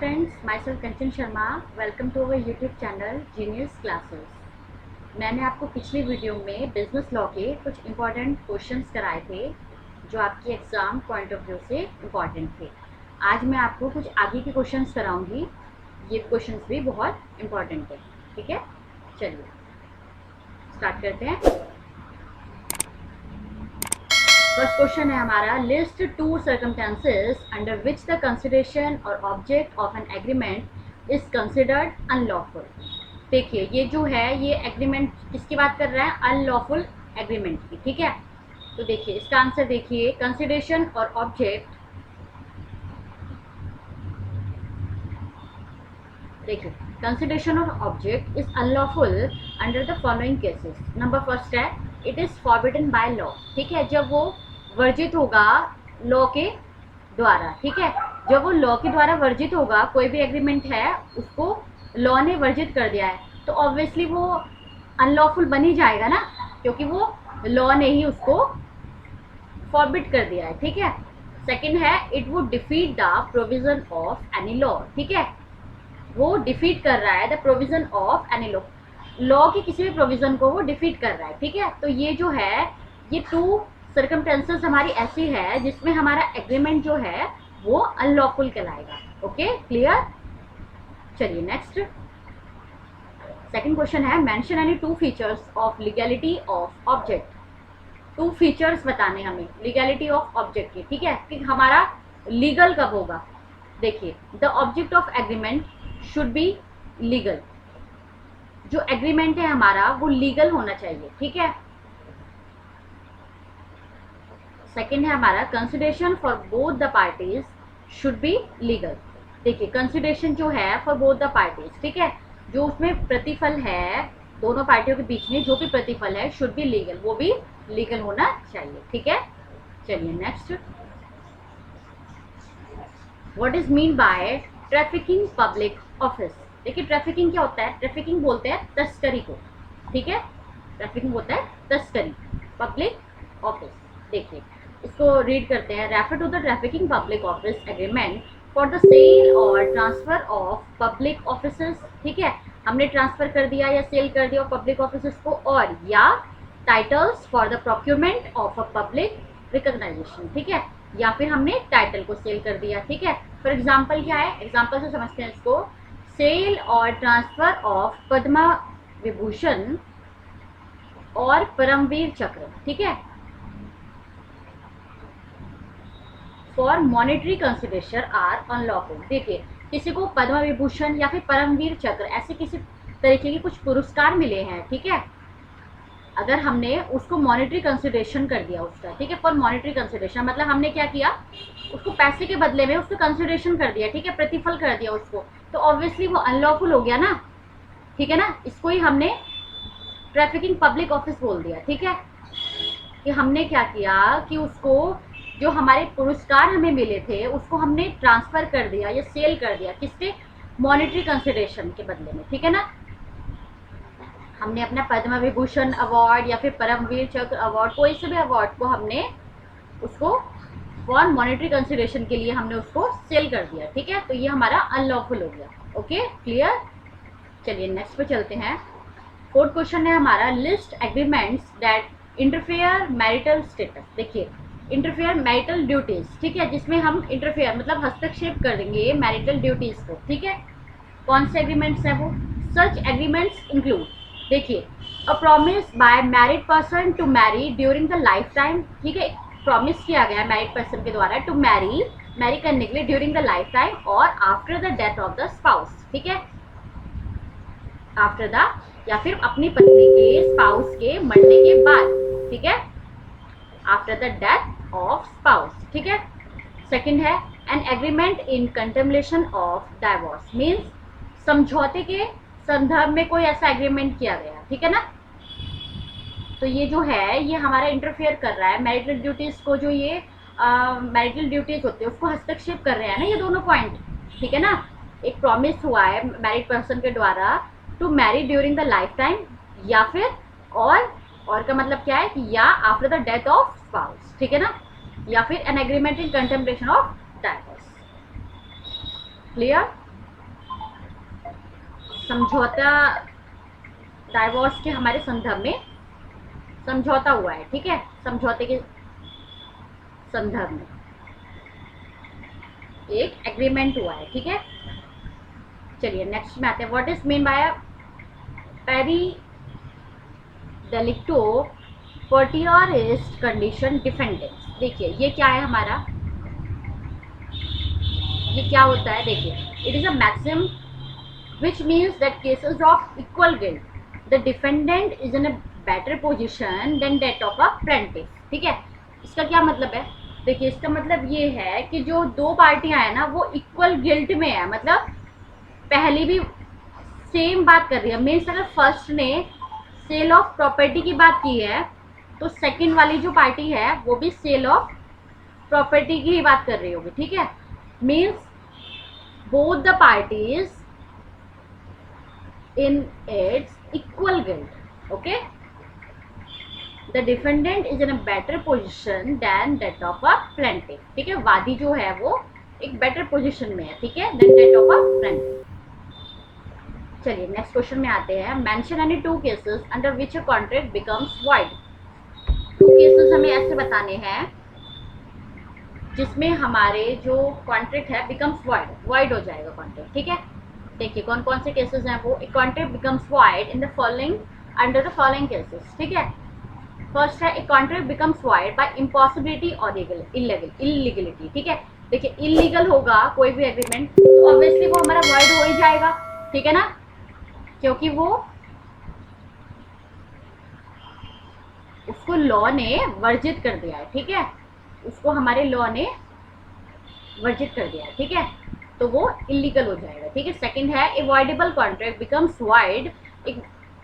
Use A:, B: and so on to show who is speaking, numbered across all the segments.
A: Friends, myself Kanchan Sharma. Welcome to our YouTube channel Genius Classes. मैंने आपको पिछली video में बिजनेस लॉ के कुछ इंपॉर्टेंट क्वेश्चंस कराए थे जो आपकी एग्ज़ाम पॉइंट ऑफ व्यू से इम्पॉर्टेंट थे। आज मैं आपको कुछ आगे के क्वेश्चंस कराऊंगी। ये क्वेश्चंस भी बहुत इम्पॉर्टेंट है। ठीक है, चलिए स्टार्ट करते हैं। फर्स्ट क्वेश्चन है हमारा, list two circumstances under which the consideration और object of an agreement is considered unlawful. देखिए ये जो है ये एग्रीमेंट किसकी बात कर रहा है? अनलॉफुल एग्रीमेंट की। ठीक है, तो देखिए इसका आंसर देखिए, कंसिडरेशन और ऑब्जेक्ट। देखिए कंसिडरेशन और object is unlawful under the following cases. Number first है, it is forbidden by law. ठीक है, जब वो वर्जित होगा लॉ के द्वारा। ठीक है, जब वो लॉ के द्वारा वर्जित होगा, कोई भी एग्रीमेंट है उसको लॉ ने वर्जित कर दिया है तो ऑब्वियसली वो अनलॉफुल बन ही जाएगा ना, क्योंकि वो लॉ ने ही उसको फॉरबिड कर दिया है। ठीक है, सेकंड है, it would defeat the provision of any law. ठीक है, वो डिफीट कर रहा है the provision of any law, law की किसी भी प्रोविजन को वो डिफीट कर रहा है। ठीक है, तो ये जो है ये टू सर्कमस्टेंसेस हमारी ऐसी है जिसमें हमारा एग्रीमेंट जो है वो अनलॉफुल कहलाएगा। Okay, clear. चलिए नेक्स्ट सेकंड क्वेश्चन है, mention any two features of legality of object. Two features बताने हमें लीगैलिटी ऑफ ऑब्जेक्ट की। ठीक है, कि हमारा लीगल कब होगा। देखिए, the object of agreement should be legal. जो एग्रीमेंट है हमारा वो लीगल होना चाहिए। ठीक है, सेकेंड है हमारा, consideration for both the parties should be legal. देखिए कंसिडरेशन जो है फॉर बोथ द पार्टीज, ठीक है, जो उसमें प्रतिफल है दोनों पार्टियों के बीच में जो भी प्रतिफल है शुड बी लीगल, वो भी लीगल होना चाहिए। ठीक है, चलिए next, what is mean bye trafficking public office. देखिए ट्रैफिकिंग क्या होता है? ट्रैफिकिंग बोलते हैं तस्करी को। ठीक है, ट्रैफिकिंग होता है तस्करी, पब्लिक ऑफिस। देखिए इसको रीड करते हैं, refer to the trafficking public office agreement for the sale और ट्रांसफर ऑफ पब्लिक ऑफिसेस। ठीक है, हमने ट्रांसफर कर दिया या सेल कर दिया पब्लिक ऑफिसेस को, और या titles for the procurement of a public recognization. ठीक है, या फिर हमने टाइटल को सेल कर दिया। ठीक है, फॉर एग्जाम्पल क्या है, एग्जाम्पल से समझते हैं इसको, सेल और ट्रांसफर ऑफ पद्मा विभूषण और परमवीर चक्र। ठीक है, for monetary consideration are unlawful. देखिए किसी को पद्म विभूषण या फिर परमवीर चक्र ऐसे किसी तरीके के कुछ पुरस्कार मिले हैं। ठीक है, अगर हमने उसको मॉनेटरी कंसिडरेशन कर दिया उसका, ठीक है, फॉर मॉनेटरी कंसिडरेशन मतलब हमने क्या किया, उसको पैसे के बदले में उसको कंसिडरेशन कर दिया। ठीक है, प्रतिफल कर दिया उसको, तो ऑब्वियसली वो अनलॉफुल हो गया ना। ठीक है ना, इसको ही हमने ट्रैफिकिंग पब्लिक ऑफिस बोल दिया। ठीक है, कि हमने क्या किया कि उसको जो हमारे पुरस्कार हमें मिले थे उसको हमने ट्रांसफर कर दिया या सेल कर दिया, किसके? मॉनेटरी कंसिडरेशन के बदले में। ठीक है ना, हमने अपना पद्म विभूषण अवार्ड या फिर परमवीर चक्र अवार्ड, कोई से भी अवार्ड को हमने उसको फॉर मॉनेटरी कंसिडरेशन के लिए हमने उसको सेल कर दिया। ठीक है, तो ये हमारा अनलॉफुल हो गया। Okay, clear. चलिए नेक्स्ट पे चलते हैं। फोर्थ क्वेश्चन है हमारा, list agreements that interfere marital status. देखिए इंटरफेयर मैरिटल ड्यूटीज, ठीक है, जिसमें हम इंटरफेयर मतलब हस्तक्षेप कर देंगे मैरिटल ड्यूटीज को। ठीक है, कौन से एग्रीमेंट्स है वो? सच एग्रीमेंट्स इंक्लूड, देखिए, a promise by married person to marry during the lifetime. ठीक है, प्रॉमिस किया गया मैरिड पर्सन के द्वारा टू मैरी करने के लिए ड्यूरिंग द लाइफ टाइम और after the death of the spouse. ठीक है, आफ्टर द या फिर अपनी पत्नी के स्पाउस के मरने के बाद। ठीक है, after the death of spouse. ठीक है, सेकंड है, N agreement in contemplation of divorce, means समझौते के संदर्भ में कोई ऐसा एग्रीमेंट किया गया। ठीक है ना, तो ये जो है ये हमारा इंटरफेयर कर रहा है मैरिटल ड्यूटीज को, जो ये मैरिटल ड्यूटीज होते हैं उसको हस्तक्षेप कर रहे हैं ना ये दोनों पॉइंट। ठीक है ना, एक प्रॉमिस हुआ है मैरिड पर्सन के द्वारा to marry during the lifetime, या फिर और का मतलब क्या है कि या after the death of spouse. ठीक है ना, या फिर an agreement in contemplation of divorce. Clear. समझौता, डाइवोर्स के हमारे संदर्भ में समझौता हुआ है, ठीक है, समझौते के संदर्भ में एक एग्रीमेंट हुआ है, ठीक है। चलिए नेक्स्ट में आते हैं, what is mean by pari delicto potior est condition defendants. देखिए ये क्या है हमारा, ये क्या होता है, देखिए it is a maxim which means that cases of equal guilt, the defendant is in a better position than that of a plaintiff, ठीक है। इसका क्या मतलब है, देखिए इसका मतलब ये है कि जो दो पार्टियां हैं ना वो इक्वल गिल्ट में है, मतलब पहली भी सेम बात कर रही है। मीन्स अगर फर्स्ट ने सेल ऑफ प्रॉपर्टी की बात की है तो सेकंड वाली जो पार्टी है वो भी सेल ऑफ प्रॉपर्टी की ही बात कर रही होगी, ठीक है। Means both the parties in its equal guilt, okay, the defendant is in a better position than that of a plaintiff, ठीक है, वादी जो है वो एक बेटर पोजीशन में है, ठीक है, than that of a plaintiff। चलिए नेक्स्ट क्वेश्चन में आते हैं, mention any two cases under which a contract becomes void. Two cases हमें ऐसे बताने हैं जिसमें हमारे जो कॉन्ट्रैक्ट है बिकम्स वॉइड हो जाएगा कॉन्ट्रैक्ट, ठीक है। देखिए कौन कौन से केसेस हैं वो, एक contract becomes void in the following under the following cases, ठीक है। फर्स्ट है, एक contract becomes void bye impossibility और इलीगलिटी, ठीक है। देखिए इलीगल होगा कोई भी एग्रीमेंट तो ऑब्वियसली वो हमारा वॉइड हो ही जाएगा, ठीक है ना, क्योंकि वो उसको लॉ ने वर्जित कर दिया है, ठीक है, उसको हमारे लॉ ने वर्जित कर दिया है, ठीक है, तो वो इलीगल हो जाएगा, ठीक है। सेकंड है, अवॉइडेबल कॉन्ट्रैक्ट बिकम्स वॉइड।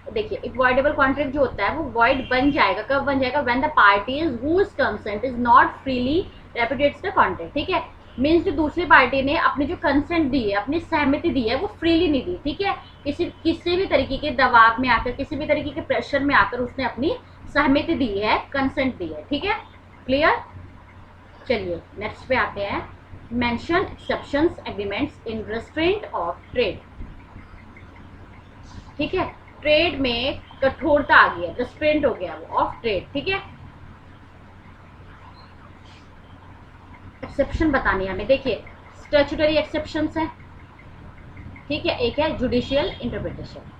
A: देखिए अवॉइडेबल कॉन्ट्रैक्ट जो होता है वो वॉइड बन जाएगा, कब बन जाएगा, when the parties whose consent is not freely repudiates the contract, ठीक है। मीन्स जो दूसरी पार्टी ने अपनी जो कंसेंट दी है, अपनी सहमति दी है, वो फ्रीली नहीं दी, ठीक है, किसी भी तरीके के दबाव में आकर, किसी भी तरीके के प्रेशर में आकर उसने अपनी सहमति दी है, कंसेंट दी है, ठीक है, क्लियर। चलिए नेक्स्ट पे आते हैं, mention exceptions agreements in restaurant of trade, ठीक है, ट्रेड में कठोरता आ गई है, रेस्ट्रेंट हो गया वो ऑफ ट्रेड, ठीक है। एक्सेप्शन बतानी है हमें, देखिए स्टैट्यूटरी एक्सेप्शंस है, ठीक है, एक है जुडिशियल इंटरप्रिटेशन,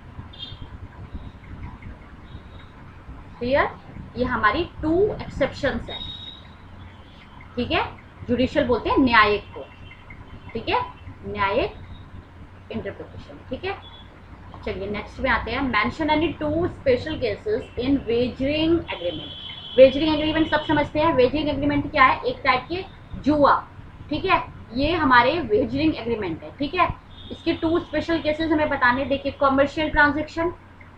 A: क्लियर, ये हमारी टू एक्सेप्शंस है, ठीक है। जुडिशियल बोलते हैं न्यायिक को, ठीक है, न्यायिक इंटरप्रिटेशन, ठीक है। चलिए नेक्स्ट में आते हैं, mention any to special cases in wagering agreement. Wagering agreement सब समझते हैं, वेजरिंग एग्रीमेंट क्या है, एक टाइप के जुआ, ठीक है, ये हमारे वेजरिंग एग्रीमेंट है, ठीक है। इसके टू स्पेशल केसेस हमें बताने, देखिए कॉमर्शियल ट्रांजेक्शन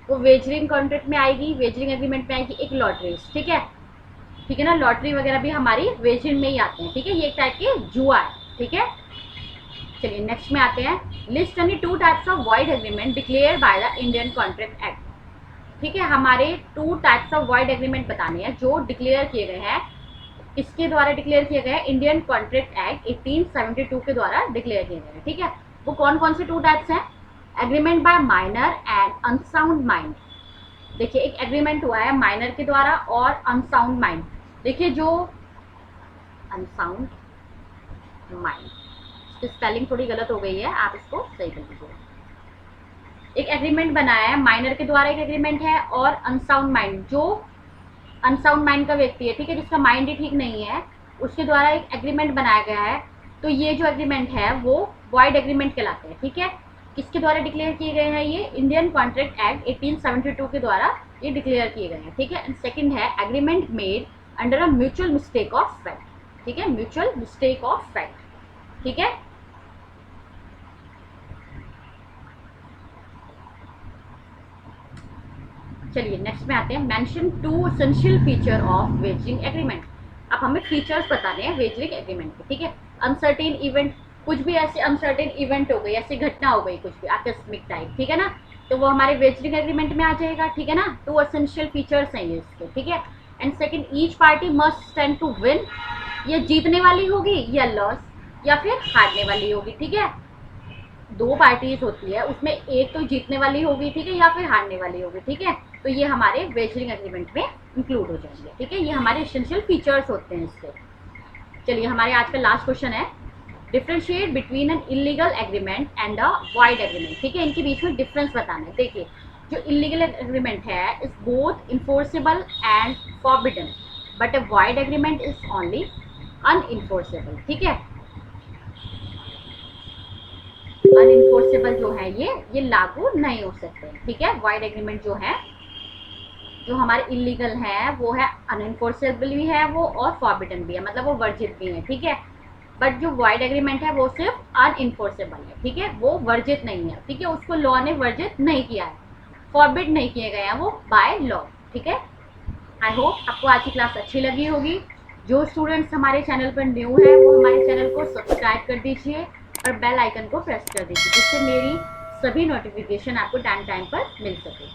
A: वो वेजरिंग कॉन्ट्रैक्ट में आएगी, वेजरिंग एग्रीमेंट में आएगी, एक लॉटरीज, ठीक है, ठीक है ना, लॉटरी वगैरह भी हमारी वेजरिंग में ही आते हैं, ठीक है, ये एक टाइप के जुआ है, ठीक है। चलिए नेक्स्ट में आते हैं, list any two types of void agreement declare by the Indian contract act, ठीक है, हमारे two types of void agreement बताने हैं जो डिक्लेयर किए गए हैं, किसके द्वारा डिक्लेयर किए गए हैं, इंडियन कॉन्ट्रैक्ट एक्ट 1872 के द्वारा डिक्लेयर किए गए हैं, ठीक है। वो कौन कौन से टू टाइप्स हैं, agreement by minor and unsound mind. देखिए एक एग्रीमेंट हुआ है माइनर के द्वारा और अनसाउंड माइंड, देखिए जो अनसाउंड माइंड, स्पेलिंग थोड़ी गलत हो गई है, आप इसको सही कर दीजिए। एक एग्रीमेंट बनाया है माइनर के द्वारा, एक एग्रीमेंट है, और अनसाउंड माइंड, जो अनसाउंड माइंड का व्यक्ति है, ठीक है, जिसका माइंड ही ठीक नहीं है, उसके द्वारा एक एग्रीमेंट बनाया गया है, तो ये जो एग्रीमेंट है वो वॉइड एग्रीमेंट कहलाते हैं, ठीक है। किसके द्वारा डिक्लेयर किए गए हैं, ये इंडियन कॉन्ट्रैक्ट एक्ट 1872 के द्वारा ये डिक्लेयर किए गए हैं, ठीक है। एंड सेकंड है, agreement made under a mutual mistake of fact, ठीक है, म्यूचुअल मिस्टेक ऑफ फैक्ट, ठीक है। चलिए नेक्स्ट में आते हैं, mention two essential feature of wagering agreement. अब हमें फीचर्स बताने हैं वेजरिंग एग्रीमेंट के, ठीक है। अनसर्टेन इवेंट, कुछ भी ऐसे अनसर्टेन इवेंट हो गई, ऐसी घटना हो गई कुछ भी आकस्मिक टाइप, ठीक है ना, तो वो हमारे वेजरिंग एग्रीमेंट में आ जाएगा, ठीक है ना। टू एसेंशियल फीचर्स हैं ये इसके, ठीक है। And second, each party must stand to win, ये जीतने वाली होगी या लॉस या फिर हारने वाली होगी, ठीक है। दो पार्टीज होती है उसमें एक तो जीतने वाली होगी, ठीक है, या फिर हारने वाली होगी, ठीक है। तो ये हमारे वेजरिंग एग्रीमेंट में इंक्लूड हो जाएंगे, ठीक है। ये हमारे एसेंशियल फीचर्स होते हैं इसके। चलिए हमारे आज का लास्ट क्वेश्चन है, differentiate between an illegal agreement and a void agreement, ठीक है। इनके बीच में डिफरेंस बताना है। देखिए जो इलीगल एग्रीमेंट है is both enforceable and forbidden, but a void agreement is only unenforceable, ठीक है। अनइन्फोर्सेबल जो है ये लागू नहीं हो सकते, ठीक है। वाइड एग्रीमेंट जो है, जो हमारे इलीगल है वो है अनइन्फोर्सेबल भी है वो, और फॉरबिडन भी है, मतलब वो वर्जित भी है, ठीक है। बट जो वाइड एग्रीमेंट है वो सिर्फ अनइन्फोर्सेबल है, ठीक है, वो वर्जित नहीं है, ठीक है, उसको लॉ ने वर्जित नहीं किया है, फॉरबिड नहीं किए गए हैं वो बाय लॉ, ठीक है। आई होप आपको आज की क्लास अच्छी लगी होगी। जो स्टूडेंट्स हमारे चैनल पर न्यू है वो हमारे चैनल को सब्सक्राइब कर दीजिए और बेल आइकन को प्रेस कर दीजिए, जिससे मेरी सभी नोटिफिकेशन आपको टाइम टाइम पर मिल सके।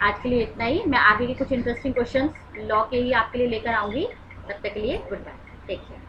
A: आज के लिए इतना ही। मैं आगे के कुछ इंटरेस्टिंग क्वेश्चंस लॉ के ही आपके लिए लेकर आऊँगी। तब तक के लिए गुड बाय, टेक केयर।